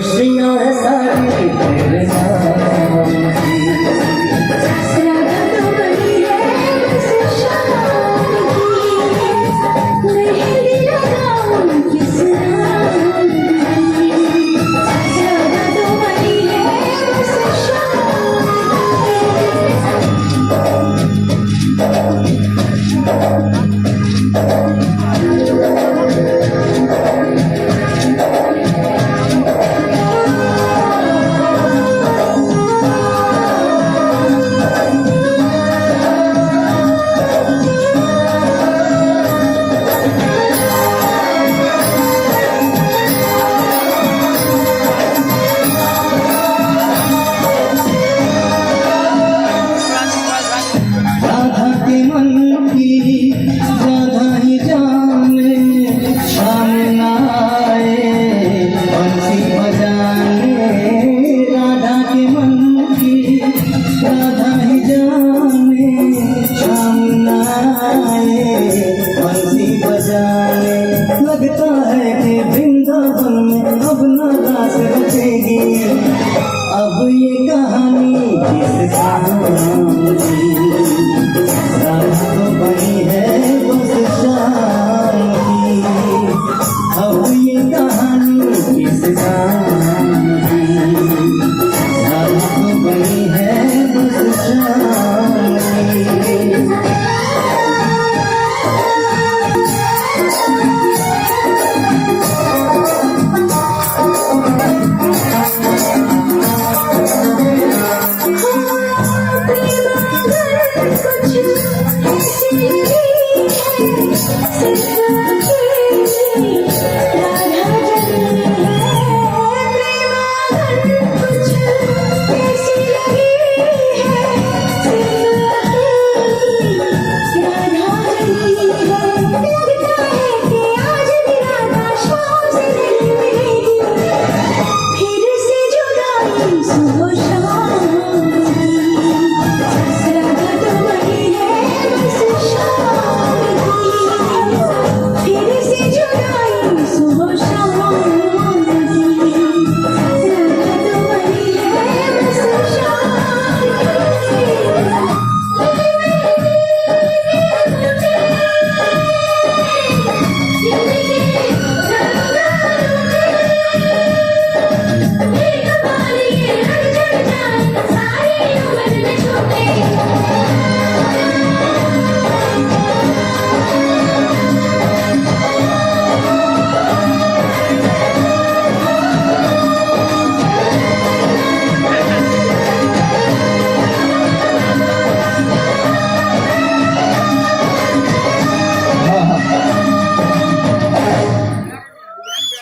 खुशियाँ सारी तेरे नाम की। राधा तो बड़ी है बस शाम की, मेहंदी लगाऊं किस नाम की। राधा तो बड़ी है बस शाम राधा के मन की राधा ही जाने, शाम न आए बंसी बजाने। राधा के मन की राधा ही जाने, शाम न आए बंसी बजाने। लगता है कि वृंदावन में अब न रास बचेगी, अब ये कहानी किस काम की। राधा तो बनी है बस शाम की, अब ये कहानी किस काम की। राधा तो बनी है बस शाम की।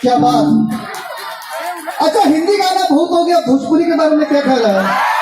क्या बात। अच्छा, हिंदी गाना बहुत हो गया, भोजपुरी के बारे में क्या ख्याल है?